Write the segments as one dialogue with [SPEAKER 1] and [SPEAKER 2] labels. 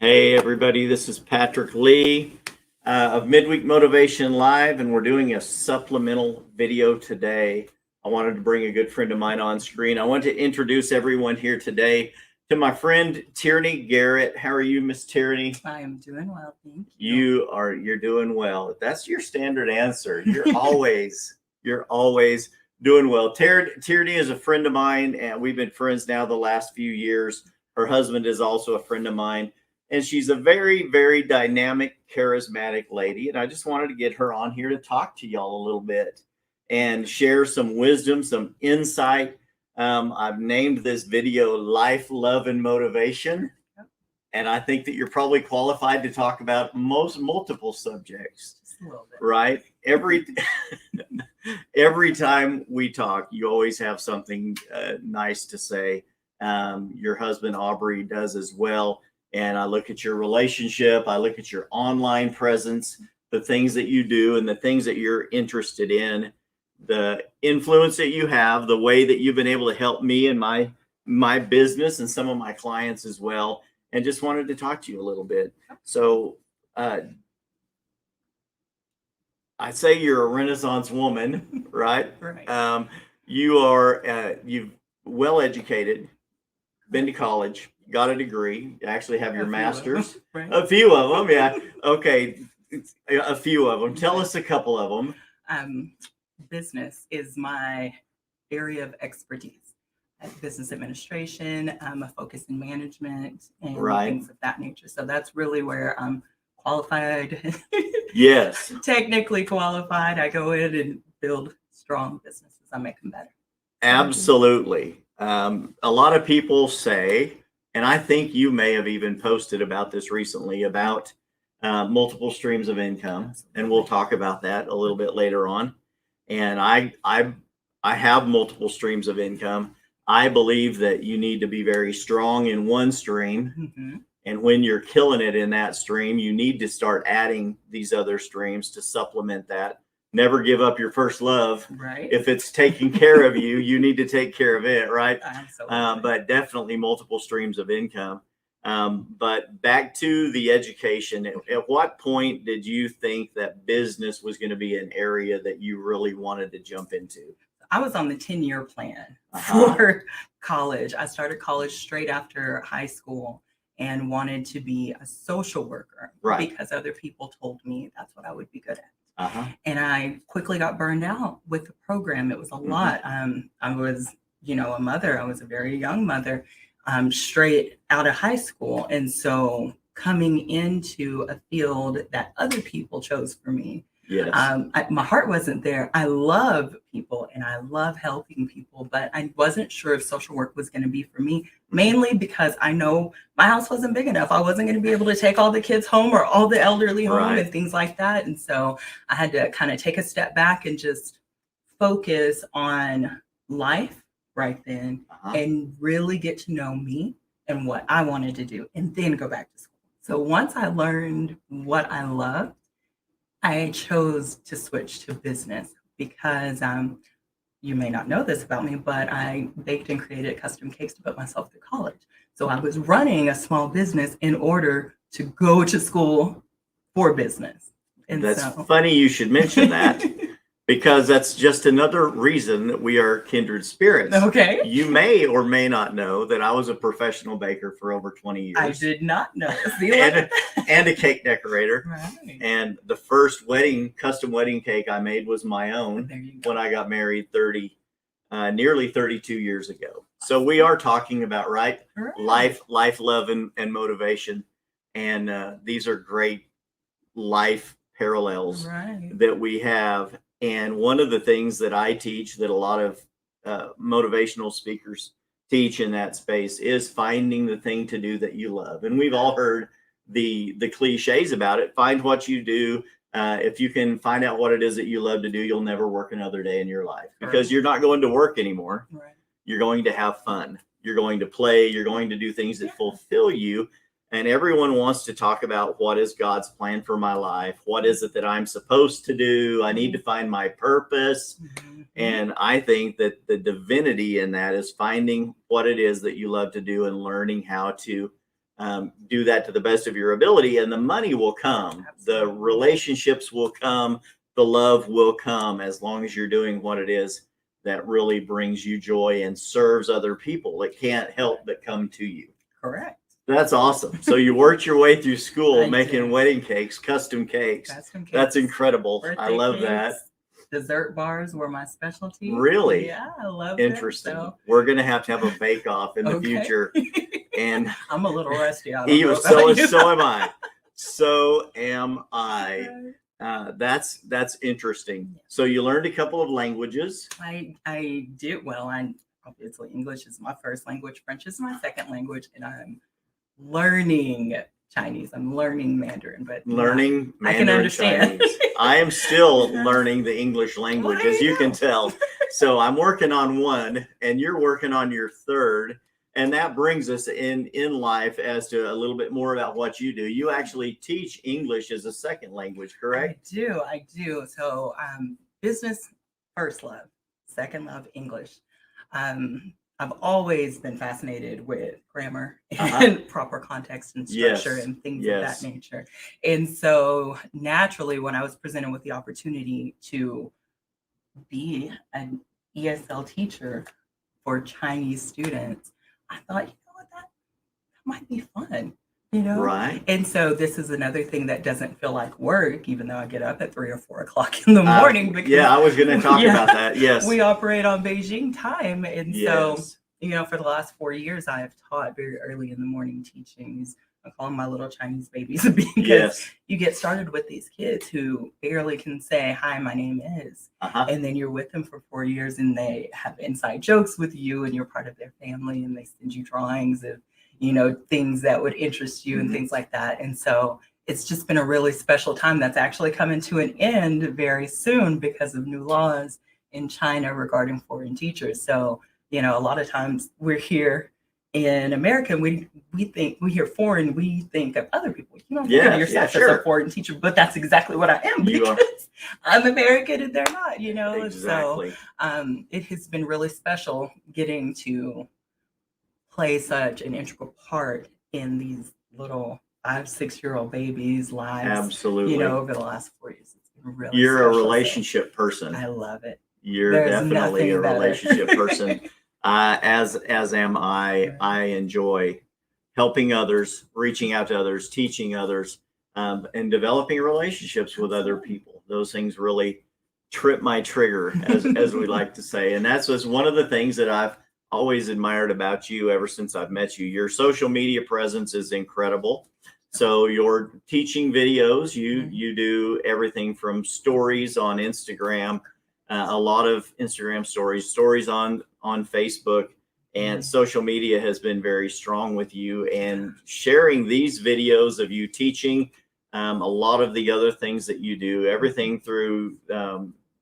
[SPEAKER 1] Hey, everybody, this is Patrick Lee of Midweek Motivation Live, and we're doing a supplemental video today. I wanted to bring a good friend of mine on screen. I want to introduce everyone here today to my friend Teirani Garrett. How are you, Miss Teirani?
[SPEAKER 2] I am doing well, thank you.
[SPEAKER 1] You're doing well. That's your standard answer. You're always doing well. Teirani is a friend of mine, and we've been friends now the last few years. Her husband is also a friend of mine. And she's a very, very dynamic, charismatic lady. And I just wanted to get her on here to talk to y'all a little bit and share some wisdom, some insight. I've named this video Life, Love, and Motivation. And I think that you're probably qualified to talk about multiple subjects,
[SPEAKER 2] Just a little bit.
[SPEAKER 1] right? Every time we talk, you always have something nice to say. Your husband, Aubrey, does as well. And I look at your relationship, I look at your online presence, the things that you do and the things that you're interested in, the influence that you have, the way that you've been able to help me and my business and some of my clients as well. And just wanted to talk to you a little bit. So I'd say you're a Renaissance woman, right?
[SPEAKER 2] Right.
[SPEAKER 1] You've well educated, been to college, got a degree, you actually have your master's.
[SPEAKER 2] Right.
[SPEAKER 1] A few of them, yeah. Okay, a few of them. Tell us a couple of them.
[SPEAKER 2] Business is my area of expertise. Business administration, I'm a focus in management and things of that nature. So that's really where I'm qualified.
[SPEAKER 1] Yes.
[SPEAKER 2] Technically qualified. I go in and build strong businesses. I make them better.
[SPEAKER 1] Absolutely. A lot of people say, and I think you may have even posted about this recently, about multiple streams of income, and we'll talk about that a little bit later on. And I have multiple streams of income. I believe that you need to be very strong in one stream.
[SPEAKER 2] Mm-hmm.
[SPEAKER 1] And when you're killing it in that stream, you need to start adding these other streams to supplement that. Never give up your first love.
[SPEAKER 2] Right.
[SPEAKER 1] If it's taking care of you, you need to take care of it, right?
[SPEAKER 2] Absolutely.
[SPEAKER 1] But definitely multiple streams of income. But back to the education, at what point did you think that business was going to be an area that you really wanted to jump into?
[SPEAKER 2] I was on the 10-year plan for college. I started college straight after high school and wanted to be a social worker because other people told me that's what I would be good at. And I quickly got burned out with the program. It was a lot. I was, a mother. I was a very young mother, straight out of high school. And so coming into a field that other people chose for me, my heart wasn't there. I love people and I love helping people, but I wasn't sure if social work was going to be for me, mainly because I know my house wasn't big enough. I wasn't going to be able to take all the kids home or all the elderly home and things like that. And so I had to kind of take a step back and just focus on life right then and really get to know me and what I wanted to do and then go back to school. So once I learned what I loved, I chose to switch to business because you may not know this about me, but I baked and created custom cakes to put myself through college. So I was running a small business in order to go to school for business. And
[SPEAKER 1] that's funny you should mention that because that's just another reason that we are kindred spirits.
[SPEAKER 2] Okay.
[SPEAKER 1] You may or may not know that I was a professional baker for over 20 years.
[SPEAKER 2] I did not know.
[SPEAKER 1] and a cake decorator.
[SPEAKER 2] Right.
[SPEAKER 1] And the first custom wedding cake I made was my own when I got married nearly 32 years ago. So we are talking about life, love, and motivation. And these are great life parallels that we have. And one of the things that I teach that a lot of motivational speakers teach in that space is finding the thing to do that you love. And we've all heard the cliches about it. Find what you do. If you can find out what it is that you love to do, you'll never work another day in your life because you're not going to work anymore. You're going to have fun. You're going to play. You're going to do things that fulfill you. And everyone wants to talk about what is God's plan for my life? What is it that I'm supposed to do? I need to find my purpose. And I think that the divinity in that is finding what it is that you love to do and learning how to do that to the best of your ability, and the money will come.
[SPEAKER 2] Absolutely.
[SPEAKER 1] The relationships will come. The love will come, as long as you're doing what it is that really brings you joy and serves other people. It can't help but come to you.
[SPEAKER 2] Correct.
[SPEAKER 1] That's awesome. So you worked your way through school
[SPEAKER 2] I
[SPEAKER 1] making
[SPEAKER 2] did.
[SPEAKER 1] wedding cakes, custom cakes.
[SPEAKER 2] Custom cakes.
[SPEAKER 1] That's incredible.
[SPEAKER 2] Birthday
[SPEAKER 1] I love that.
[SPEAKER 2] cakes, dessert bars were my specialty.
[SPEAKER 1] Really?
[SPEAKER 2] Yeah, I love
[SPEAKER 1] Interesting.
[SPEAKER 2] it. So.
[SPEAKER 1] We're gonna have to have a bake off in the
[SPEAKER 2] Okay.
[SPEAKER 1] future. And
[SPEAKER 2] I'm a little rusty. I don't
[SPEAKER 1] even
[SPEAKER 2] know
[SPEAKER 1] so,
[SPEAKER 2] about you.
[SPEAKER 1] so am I. So am I. That's interesting. So you learned a couple of languages.
[SPEAKER 2] I did well. Obviously English is my first language, French is my second language, and I'm learning Chinese. I'm learning Mandarin, but
[SPEAKER 1] Learning Mandarin,
[SPEAKER 2] I can understand.
[SPEAKER 1] Chinese. I am still learning the English language,
[SPEAKER 2] Well,
[SPEAKER 1] as you can tell. So I'm working on one, and you're working on your third. And that brings us in life as to a little bit more about what you do. You actually teach English as a second language, correct?
[SPEAKER 2] I do. So business first love, second love English. I've always been fascinated with grammar and proper context and structure and things of that nature. And so naturally, when I was presented with the opportunity to be an ESL teacher for Chinese students, I thought, you know what, that might be fun, you know?
[SPEAKER 1] Right.
[SPEAKER 2] And so this is another thing that doesn't feel like work, even though I get up at 3 or 4 o'clock in the morning. Because
[SPEAKER 1] I was going to talk about that. Yes.
[SPEAKER 2] We operate on Beijing time. And so, you know, for the last 4 years, I have taught very early in the morning teachings. I call them my little Chinese babies, because you get started with these kids who barely can say, hi, my name is. And then you're with them for 4 years, and they have inside jokes with you, and you're part of their family, and they send you drawings of, you know, things that would interest you and things like that. And so it's just been a really special time that's actually coming to an end very soon because of new laws in China regarding foreign teachers. So, you know, a lot of times we're here in America, we hear foreign, we think of other people. You don't think of yourself as a foreign teacher, but that's exactly what I am, because I'm American and they're not, you know. Exactly. So it has been really special getting to play such an integral part in these little 5-6-year-old babies' lives.
[SPEAKER 1] Absolutely.
[SPEAKER 2] You know, over the last 4 years. It's been really
[SPEAKER 1] You're
[SPEAKER 2] special.
[SPEAKER 1] a relationship person.
[SPEAKER 2] I love it.
[SPEAKER 1] You're definitely a relationship person. As am I. I enjoy helping others, reaching out to others, teaching others, and developing relationships with other people. Those things really trip my trigger, as we like to say. And that's just one of the things that I've always admired about you ever since I've met you. Your social media presence is incredible. So your teaching videos, you do everything from stories on Instagram, a lot of Instagram stories on Facebook, and social media has been very strong with you, and sharing these videos of you teaching, a lot of the other things that you do, everything through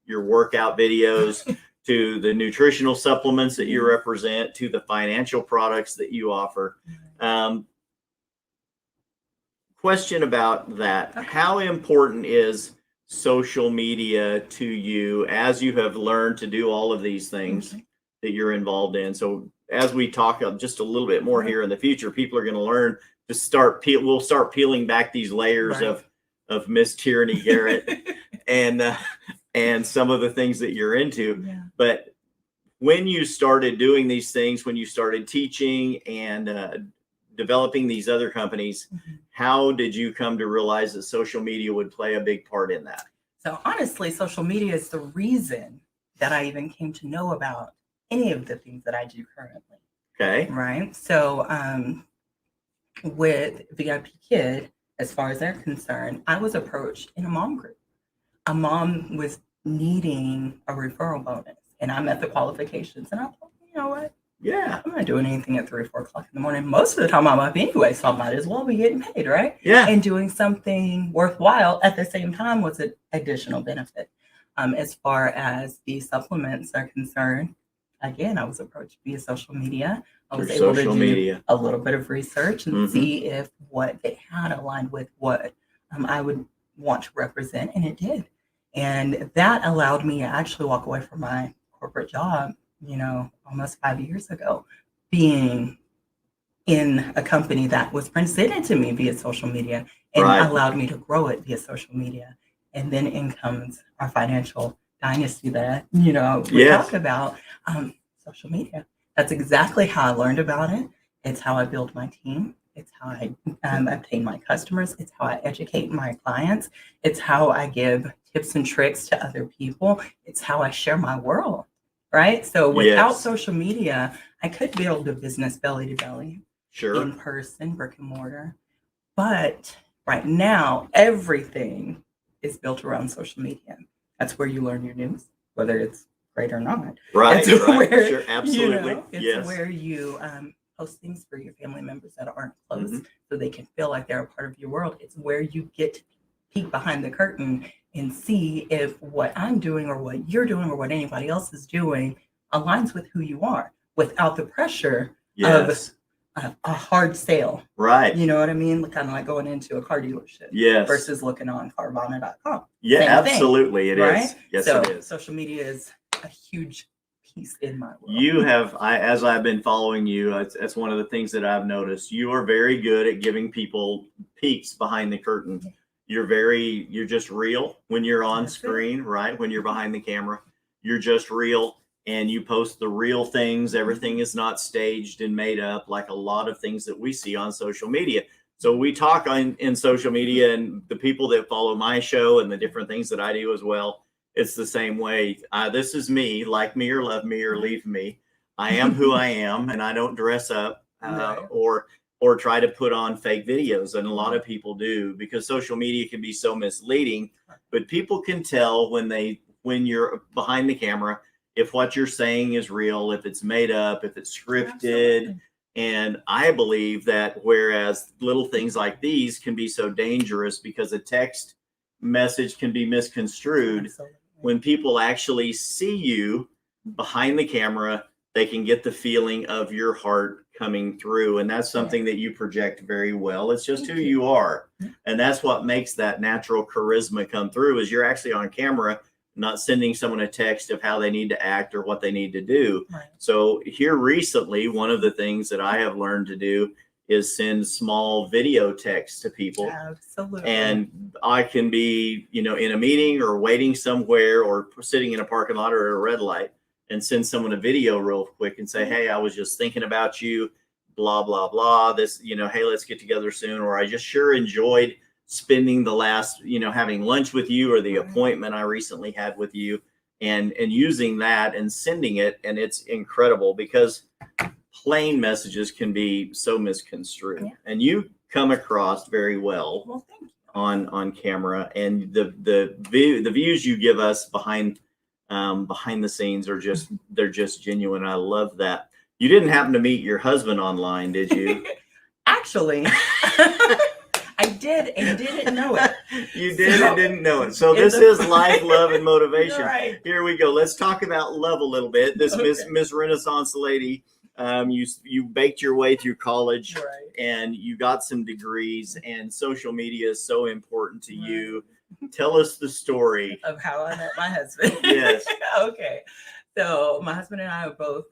[SPEAKER 1] your workout videos to the nutritional supplements that you represent, to the financial products that you offer. Question about that. How important is social media to you as you have learned to do all of these things that you're involved in? So as we talk just a little bit more here in the future, people are going to learn to we'll start peeling back these layers of Miss Teirani Garrett and some of the things that you're into. But when you started doing these things, when you started teaching and developing these other companies, how did you come to realize that social media would play a big part in that?
[SPEAKER 2] So honestly, social media is the reason that I even came to know about any of the things that I do currently.
[SPEAKER 1] Okay.
[SPEAKER 2] Right. So with VIP Kid, as far as they're concerned, I was approached in a mom group. A mom was needing a referral bonus, and I met the qualifications, and I thought, you know what?
[SPEAKER 1] Yeah.
[SPEAKER 2] I'm not doing anything at 3 or 4 o'clock in the morning. Most of the time I'm up anyway, so I might as well be getting paid, right?
[SPEAKER 1] Yeah.
[SPEAKER 2] And doing something worthwhile at the same time was an additional benefit. As far as the supplements are concerned, again, I was approached via social media. I was able to do a little bit of research and see if what they had aligned with what I would want to represent, and it did. And that allowed me to actually walk away from my corporate job, you know, almost 5 years ago, being in a company that was presented to me via social media and allowed me to grow it via social media. And then in comes our financial dynasty that, we talk about, social media. That's exactly how I learned about it. It's how I build my team. It's how I obtain my customers. It's how I educate my clients. It's how I give tips and tricks to other people. It's how I share my world, right? So without social media, I could build a business belly to belly, in person, brick and mortar. But right now, everything is built around social media. That's where you learn your news, whether it's great or not.
[SPEAKER 1] Right.
[SPEAKER 2] It's where,
[SPEAKER 1] Sure. Absolutely.
[SPEAKER 2] It's where you post things for your family members that aren't close, so they can feel like they're a part of your world. It's where you get to peek behind the curtain and see if what I'm doing or what you're doing or what anybody else is doing aligns with who you are without the pressure of a hard sale.
[SPEAKER 1] Right.
[SPEAKER 2] You know what I mean? Kind of like going into a car dealership.
[SPEAKER 1] Yes.
[SPEAKER 2] Versus looking on Carvana.com.
[SPEAKER 1] Yeah,
[SPEAKER 2] Same
[SPEAKER 1] absolutely.
[SPEAKER 2] thing,
[SPEAKER 1] It
[SPEAKER 2] right?
[SPEAKER 1] is. Yes,
[SPEAKER 2] so
[SPEAKER 1] it is.
[SPEAKER 2] Social media is a huge piece in my world.
[SPEAKER 1] You have, as I've been following you, that's one of the things that I've noticed. You are very good at giving people peeks behind the curtain. You're just real when you're on screen, right? When you're behind the camera, you're just real. And you post the real things. Everything is not staged and made up like a lot of things that we see on social media. So we talk in social media, and the people that follow my show and the different things that I do as well, it's the same way. This is me, like me or love me or leave me. I am who I am, and I don't dress up or try to put on fake videos. And a lot of people do, because social media can be so misleading, but people can tell when you're behind the camera, if what you're saying is real, if it's made up, if it's scripted. Absolutely. And I believe that whereas little things like these can be so dangerous because a text message can be misconstrued, when people actually see you behind the camera, they can get the feeling of your heart coming through. And that's something that you project very well. It's just who you are. And that's what makes that natural charisma come through, is you're actually on camera, not sending someone a text of how they need to act or what they need to do. Right. So here recently, one of the things that I have learned to do is send small video texts to people.
[SPEAKER 2] Absolutely.
[SPEAKER 1] And I can be, in a meeting or waiting somewhere or sitting in a parking lot or at a red light, and send someone a video real quick and say, hey, I was just thinking about you, blah, blah, blah. This, hey, let's get together soon. Or I just sure enjoyed spending the last, having lunch with you, or the appointment I recently had with you, and using that and sending it. And it's incredible, because plain messages can be so misconstrued. Yeah. And you come across very well, on camera, and the views you give us behind the scenes are they're just genuine. I love that. You didn't happen to meet your husband online, did you?
[SPEAKER 2] Actually, I did and didn't know it.
[SPEAKER 1] You did and didn't know it. So this is life, love, and motivation.
[SPEAKER 2] Right.
[SPEAKER 1] Here we go. Let's talk about love a little bit. This Miss Renaissance lady, you baked your way through college, and you got some degrees, and social media is so important to you. Tell us the story
[SPEAKER 2] of how I met my husband.
[SPEAKER 1] Yes.
[SPEAKER 2] Okay. So my husband and I are both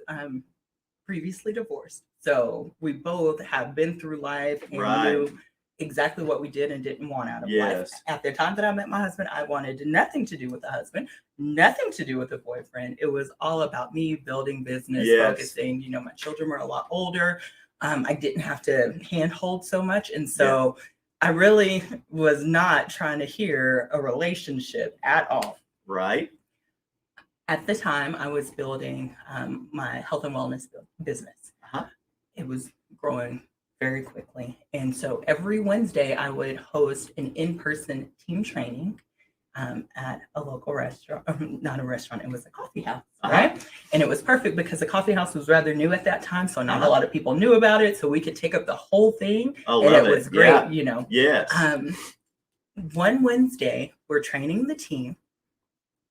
[SPEAKER 2] previously divorced. So we both have been through life and knew exactly what we did and didn't want out of life. At the time that I met my husband, I wanted nothing to do with a husband, nothing to do with a boyfriend. It was all about me building business, focusing. My children were a lot older. I didn't have to handhold so much. And so I really was not trying to hear a relationship at all.
[SPEAKER 1] Right.
[SPEAKER 2] At the time, I was building my health and wellness business. It was growing very quickly. And so every Wednesday, I would host an in-person team training at a local restaurant, not a restaurant, it was a coffee house, right? And it was perfect because the coffee house was rather new at that time. So not a lot of people knew about it. So we could take up the whole thing.
[SPEAKER 1] Oh,
[SPEAKER 2] and
[SPEAKER 1] love
[SPEAKER 2] it was great,
[SPEAKER 1] Yes.
[SPEAKER 2] One Wednesday, we're training the team.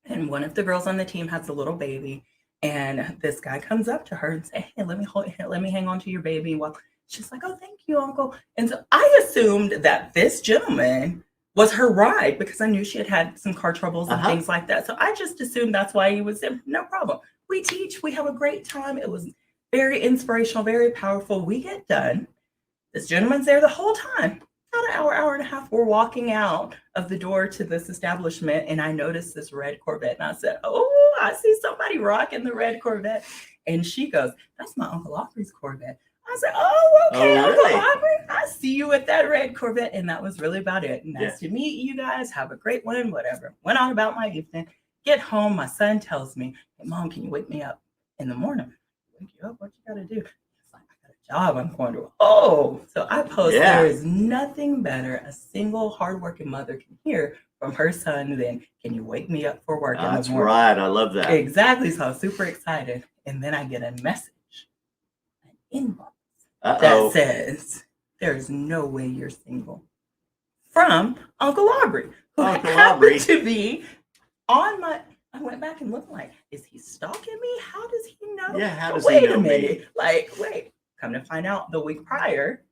[SPEAKER 2] And one of the girls on the team has a little baby. And this guy comes up to her and say, hey, let me hang on to your baby. Well, she's like, oh, thank you, Uncle. And so I assumed that this gentleman was her ride, because I knew she had some car troubles and things like that. So I just assumed that's why he was there. No problem. We teach, we have a great time. It was very inspirational, very powerful. We get done. This gentleman's there the whole time. About an hour and a half. We're walking out of the door to this establishment, and I noticed this red Corvette. And I said, "Oh, I see somebody rocking the red Corvette." And she goes, "That's my Uncle Aubrey's Corvette." I said, "Oh, okay,
[SPEAKER 1] Oh, really?
[SPEAKER 2] Uncle Aubrey, I see you with that red Corvette." And that was really about it. Nice to meet you guys. Have a great one, whatever. Went on about my evening. Get home, my son tells me, "Hey, Mom, can you wake me up in the morning?" "Wake you up? What you got to do?" It's like, "I got a job I'm going to." Oh, so I post, there is nothing better a single hardworking mother can hear from her son than, "Can you wake me up for work in the morning?"
[SPEAKER 1] That's right. I love that.
[SPEAKER 2] Exactly. So I was super excited. And then I get a message, an inbox that says, "There's no way you're single," from Uncle Aubrey, who happened to be on my. I went back and looked like, is he stalking me? How does he know?
[SPEAKER 1] Yeah, how does
[SPEAKER 2] wait
[SPEAKER 1] he know
[SPEAKER 2] a minute.
[SPEAKER 1] me?
[SPEAKER 2] Like, wait. Come to find out, the week prior,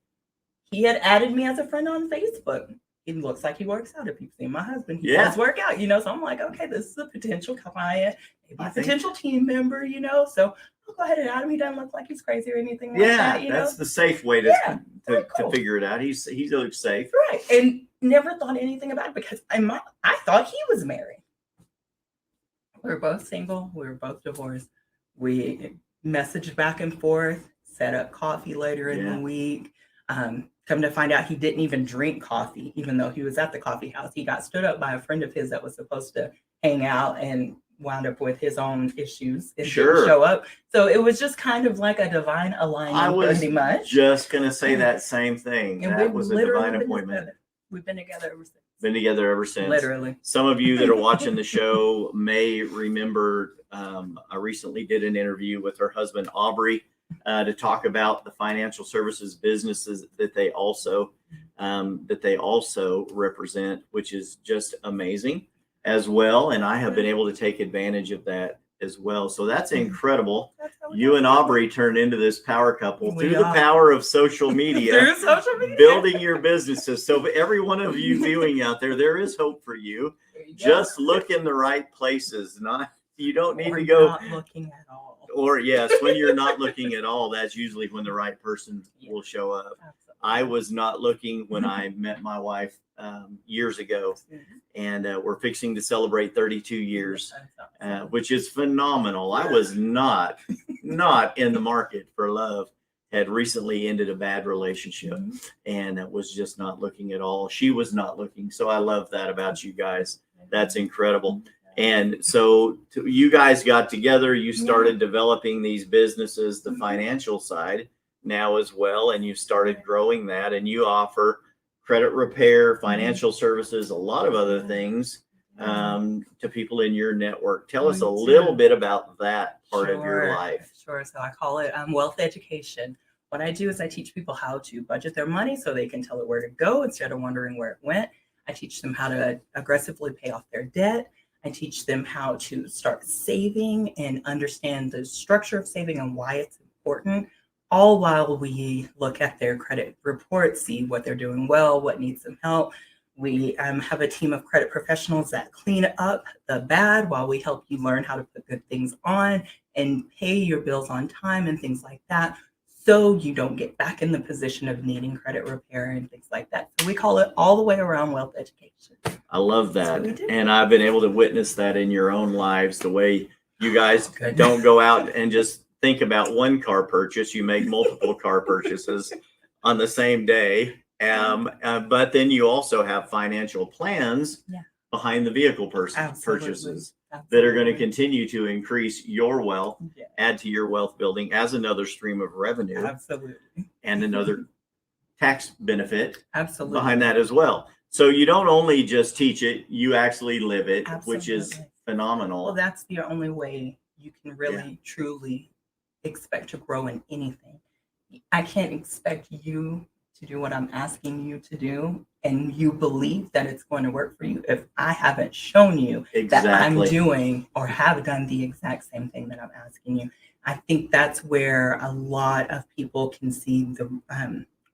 [SPEAKER 2] he had added me as a friend on Facebook. It looks like he works out. If you've seen my husband, he does work out, So I'm like, okay, this is a potential client, maybe a potential team member, So I'll go ahead and add him. He doesn't look like he's crazy or anything like that.
[SPEAKER 1] That's the safe way to figure it out. He looks safe.
[SPEAKER 2] Right. And never thought anything about it because I thought he was married. We were both single. We were both divorced. We messaged back and forth, set up coffee later in the week. Come to find out, he didn't even drink coffee, even though he was at the coffee house. He got stood up by a friend of his that was supposed to hang out and wound up with his own issues and didn't show up. So it was just kind of like a divine alignment.
[SPEAKER 1] I was
[SPEAKER 2] pretty much
[SPEAKER 1] just going to say that same thing.
[SPEAKER 2] And
[SPEAKER 1] that was a divine appointment.
[SPEAKER 2] We've been together ever since.
[SPEAKER 1] Literally. Some of you that are watching the show may remember I recently did an interview with her husband, Aubrey, to talk about the financial services businesses that they also represent, which is just amazing as well. And I have been able to take advantage of that as well. So that's incredible. You and Aubrey turned into this power couple through the power of social media, building your businesses. So every one of you viewing out there, there is hope for you. Just look in the right places. You don't need to go
[SPEAKER 2] not looking at all.
[SPEAKER 1] Or yes, when you're not looking at all, that's usually when the right person will show up. Absolutely. I was not looking when I met my wife years ago, and we're fixing to celebrate 32 years, which is phenomenal. I was not in the market for love. Had recently ended a bad relationship and was just not looking at all. She was not looking. So I love that about you guys. That's incredible. And so you guys got together, you started developing these businesses, the financial side now as well, and you started growing that, and you offer credit repair, financial services, a lot of other things to people in your network. Tell us a little bit about that part of your life.
[SPEAKER 2] Sure. So I call it wealth education. What I do is I teach people how to budget their money so they can tell it where to go instead of wondering where it went. I teach them how to aggressively pay off their debt. I teach them how to start saving and understand the structure of saving and why it's important, all while we look at their credit report, see what they're doing well, what needs some help. We have a team of credit professionals that clean up the bad while we help you learn how to put good things on and pay your bills on time and things like that, so you don't get back in the position of needing credit repair and things like that. So we call it all the way around wealth education.
[SPEAKER 1] I love that. And I've been able to witness that in your own lives, the way you guys don't go out and just think about one car purchase. You make multiple car purchases on the same day. But then you also have financial plans behind the vehicle purchases that are going to continue to increase your wealth, add to your wealth building as another stream of revenue.
[SPEAKER 2] Absolutely.
[SPEAKER 1] And another tax benefit
[SPEAKER 2] absolutely
[SPEAKER 1] behind that as well. So you don't only just teach it, you actually live it, which is phenomenal.
[SPEAKER 2] Well, that's the only way you can really, truly expect to grow in anything. I can't expect you to do what I'm asking you to do and you believe that it's going to work for you if I haven't shown you that I'm doing or have done the exact same thing that I'm asking you. I think that's where a lot of people can see the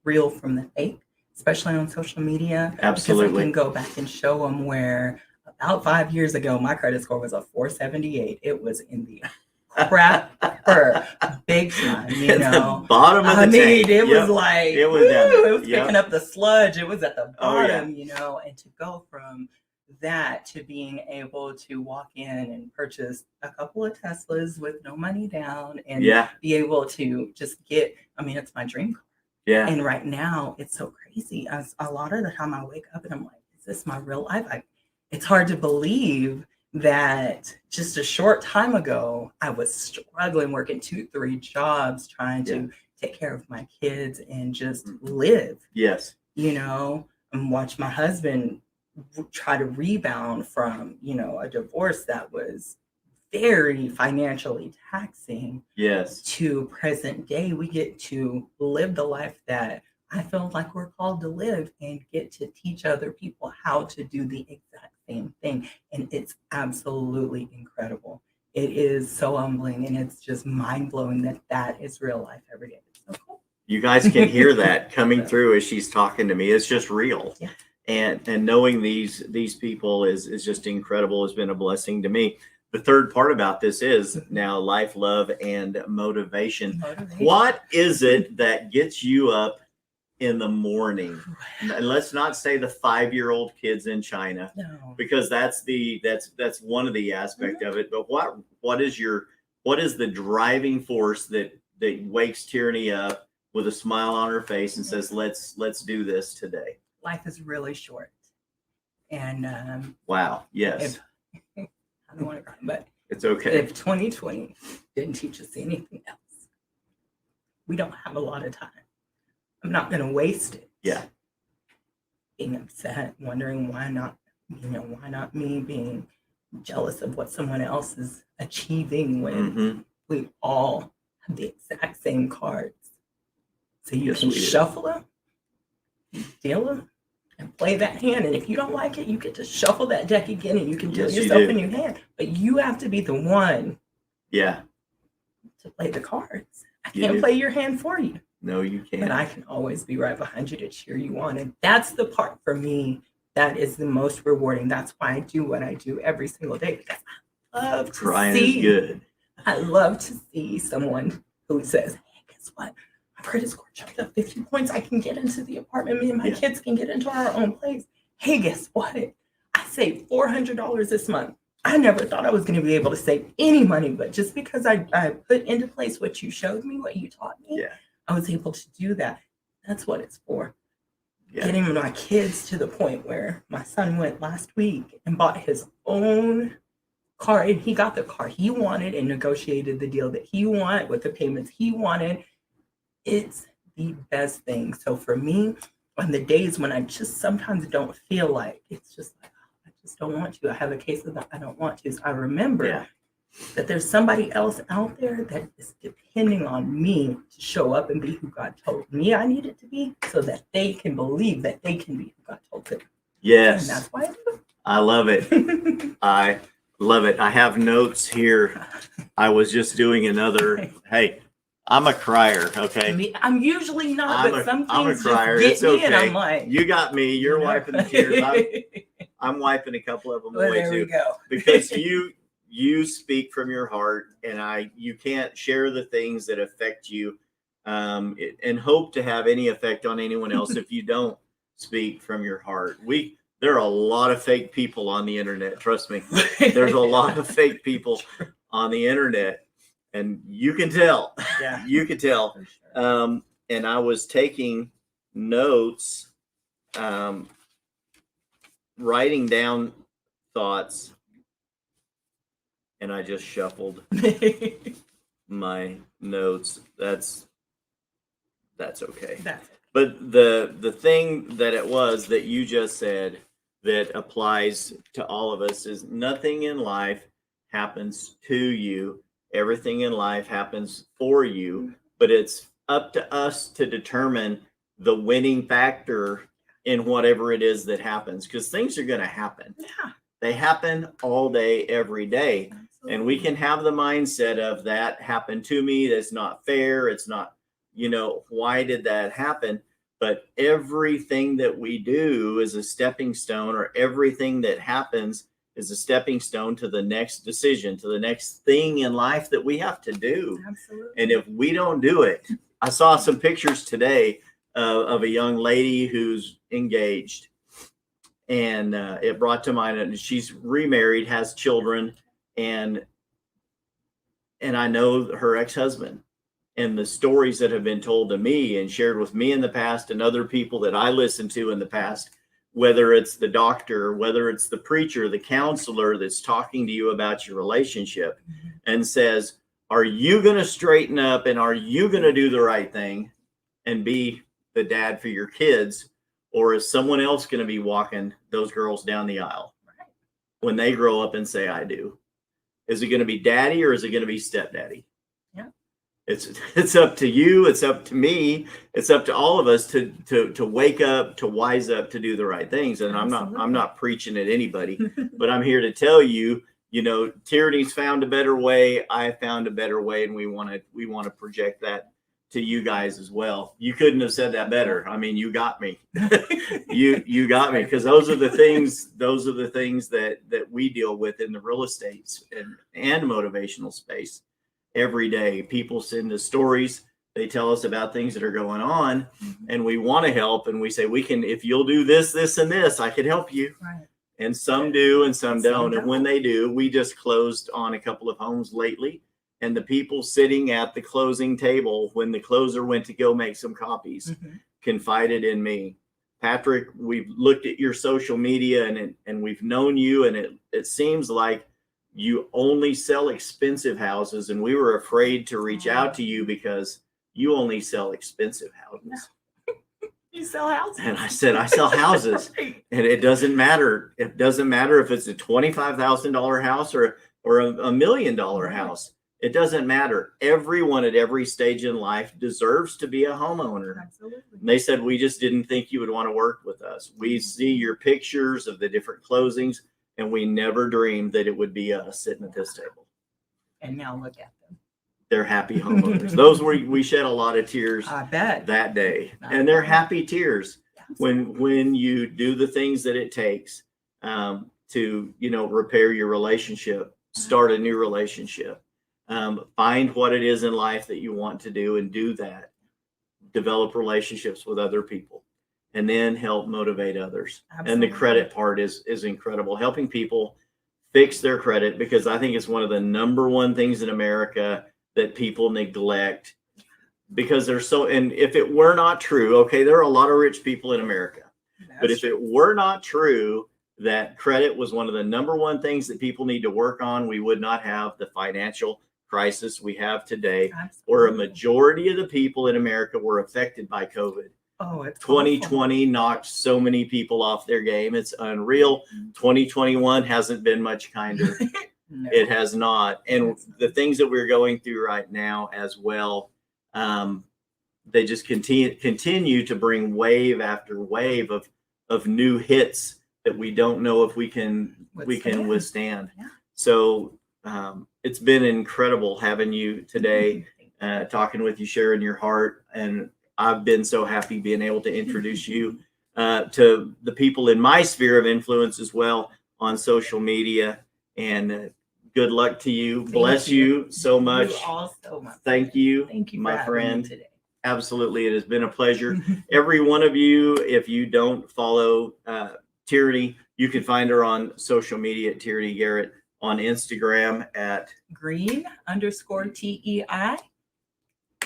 [SPEAKER 2] real from the fake, especially on social media.
[SPEAKER 1] Absolutely.
[SPEAKER 2] Because I can go back and show them where about 5 years ago, my credit score was a 478. It was in the crapper, big time, you
[SPEAKER 1] At
[SPEAKER 2] know.
[SPEAKER 1] the bottom of the tank.
[SPEAKER 2] It was like,
[SPEAKER 1] it was down there.
[SPEAKER 2] it was picking up the sludge. It was at the bottom,
[SPEAKER 1] Oh, yeah.
[SPEAKER 2] you know, and to go from that to being able to walk in and purchase a couple of Teslas with no money down and be able to just get, I mean, it's my dream car.
[SPEAKER 1] Yeah.
[SPEAKER 2] And right now it's so crazy. As a lot of the time I wake up and I'm like, is this my real life? It's hard to believe that just a short time ago, I was struggling, working 2-3 jobs, trying to take care of my kids and just live.
[SPEAKER 1] Yes.
[SPEAKER 2] You know, and watch my husband try to rebound from, you know, a divorce that was very financially taxing.
[SPEAKER 1] Yes.
[SPEAKER 2] To present day, we get to live the life that I feel like we're called to live and get to teach other people how to do the exact same thing. And it's absolutely incredible. It is so humbling and it's just mind blowing that that is real life every day. It's so cool.
[SPEAKER 1] You guys can hear that coming through as she's talking to me. It's just real.
[SPEAKER 2] Yeah.
[SPEAKER 1] And knowing these people is just incredible. Has been a blessing to me. The third part about this is now life, love, and motivation. What is it that gets you up in the morning? And let's not say the 5-year-old kids in China, because that's one of the aspect of it. But what is the driving force that wakes Teirani up with a smile on her face and says, let's do this today?
[SPEAKER 2] Life is really short. And
[SPEAKER 1] wow, yes.
[SPEAKER 2] I don't want to cry, but
[SPEAKER 1] it's okay.
[SPEAKER 2] If 2020 didn't teach us anything else, we don't have a lot of time. I'm not going to waste it.
[SPEAKER 1] Yeah.
[SPEAKER 2] Being upset, wondering why not me, being jealous of what someone else is achieving when we all have the exact same cards. So you can shuffle them, deal them, and play that hand. And if you don't like it, you get to shuffle that deck again and you can deal yourself a new hand. But you have to be the one to play the cards. I can't play your hand for you.
[SPEAKER 1] No, you can't.
[SPEAKER 2] But I can always be right behind you to cheer you on. And that's the part for me that is the most rewarding. That's why I do what I do every single day, because I love to I love to see someone who says, hey, guess what? My credit score jumped up 50 points. I can get into the apartment. Me and my kids can get into our own place. Hey, guess what? I saved $400 this month. I never thought I was going to be able to save any money, but just because I put into place what you showed me, what you taught me, I was able to do that. That's what it's for. Getting my kids to the point where my son went last week and bought his own car, and he got the car he wanted and negotiated the deal that he wanted with the payments he wanted. It's the best thing. So for me, on the days when I just sometimes don't feel like, it's just like, I just don't want to. I have a case of that I don't want to. So I remember that there's somebody else out there that is depending on me to show up and be who God told me I needed to be, so that they can believe that they can be who God told them.
[SPEAKER 1] Yes.
[SPEAKER 2] And that's why I do.
[SPEAKER 1] I love it. I love it. I have notes here. I was just doing another, hey, I'm a crier, okay?
[SPEAKER 2] I'm usually not, but some things
[SPEAKER 1] I'm a crier.
[SPEAKER 2] Just get
[SPEAKER 1] it's
[SPEAKER 2] me,
[SPEAKER 1] okay.
[SPEAKER 2] and I'm like,
[SPEAKER 1] you got me. You're wiping the tears. I'm wiping a couple of them away
[SPEAKER 2] there
[SPEAKER 1] too.
[SPEAKER 2] We go.
[SPEAKER 1] Because you speak from your heart, and you can't share the things that affect you, and hope to have any effect on anyone else if you don't speak from your heart. There are a lot of fake people on the internet. Trust me. There's a lot of fake people on the internet. And you can tell, you can tell. Sure. And I was taking notes, writing down thoughts, and I just shuffled my notes. That's okay. But the thing that it was that you just said that applies to all of us is nothing in life happens to you. Everything in life happens for you, but it's up to us to determine the winning factor in whatever it is that happens, because things are going to happen. Yeah. They happen all day, every day. Absolutely. And we can have the mindset of that happened to me. That's not fair. It's not, why did that happen? But everything that we do is a stepping stone, or everything that happens is a stepping stone to the next decision, to the next thing in life that we have to do.
[SPEAKER 2] Absolutely.
[SPEAKER 1] And if we don't do it, I saw some pictures today of a young lady who's engaged, and it brought to mind, and she's remarried, has children, and I know her ex-husband, and the stories that have been told to me and shared with me in the past and other people that I listened to in the past, whether it's the doctor, whether it's the preacher, the counselor that's talking to you about your relationship and says, are you going to straighten up, and are you going to do the right thing and be the dad for your kids? Or is someone else going to be walking those girls down the aisle when they grow up and say, I do? Is it going to be daddy, or is it going to be stepdaddy?
[SPEAKER 2] Yeah.
[SPEAKER 1] It's up to you. It's up to me. It's up to all of us to wake up, to wise up, to do the right things. And I'm not preaching at anybody, but I'm here to tell you, you know, Teirani's found a better way. I found a better way, and we want to project that to you guys as well. You couldn't have said that better. I mean, you got me. you got me, because those are the things that we deal with in the real estate and motivational space every day. People send us stories. They tell us about things that are going on, and we want to help. And we say, we can, if you'll do this, this, and this, I can help you. Right. And some do, and some don't. And when they do, we just closed on a couple of homes lately. And the people sitting at the closing table, when the closer went to go make some copies, confided in me. Patrick, we've looked at your social media, and we've known you, and it seems like you only sell expensive houses, and we were afraid to reach out to you because you only sell expensive houses.
[SPEAKER 2] You sell houses?
[SPEAKER 1] And I said, I sell houses. And it doesn't matter. It doesn't matter if it's a $25,000 house or a $1 million house. It doesn't matter. Everyone at every stage in life deserves to be a homeowner.
[SPEAKER 2] Absolutely.
[SPEAKER 1] And they said, we just didn't think you would want to work with us. We see your pictures of the different closings, and we never dreamed that it would be us sitting at this table.
[SPEAKER 2] And now look at them.
[SPEAKER 1] They're happy homeowners. Those we shed a lot of tears, I bet, that day. And they're happy tears when you do the things that it takes to, you know, repair your relationship, start a new relationship, find what it is in life that you want to do and do that, develop relationships with other people, and then help motivate others. Absolutely. And the credit part is incredible, helping people fix their credit, because I think it's one of the number one things in America that people neglect, because they're so, and if it were not true, okay, there are a lot of rich people in America, but if it were not true that credit was one of the number one things that people need to work on, we would not have the financial crisis we have today. Absolutely. Where a majority of the people in America were affected by COVID. Oh, it's 2020 awful. Knocked so many people off their game. It's unreal. 2021 hasn't been much kinder. No. It has not. And the things that we're going through right now as well, they just continue to bring wave after wave of new hits that we don't know if we can withstand. Yeah. So it's been incredible having you today, talking with you, sharing your heart. And I've been so happy being able to introduce you to the people in my sphere of influence as well on social media. And good luck to you. Bless you so much. You also, thank you. Thank you, my friend. Today. Absolutely. It has been a pleasure. Every one of you, if you don't follow Teirani, you can find her on social media at Teirani Garrett, on Instagram at green_TEI.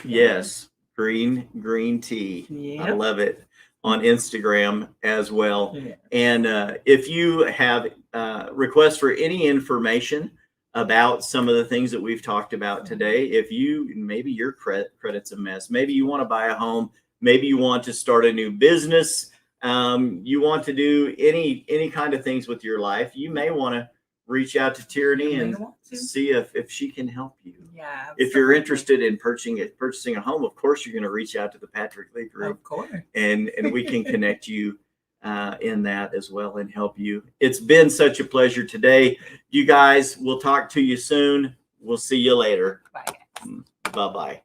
[SPEAKER 1] Yes. Green tea. Yep. I love it. On Instagram as well. Yeah. And if you have requests for any information about some of the things that we've talked about today, if maybe your credit's a mess, maybe you want to buy a home, maybe you want to start a new business, you want to do any kind of things with your life, you may want to reach out to Teirani and see if she can help you. Yeah, absolutely. If you're interested in purchasing a home, of course, you're going to reach out to the Patrick Lee Group. Of course. And we can connect you in that as well and help you. It's been such a pleasure today. You guys, we'll talk to you soon. We'll see you later. Bye. Bye-bye.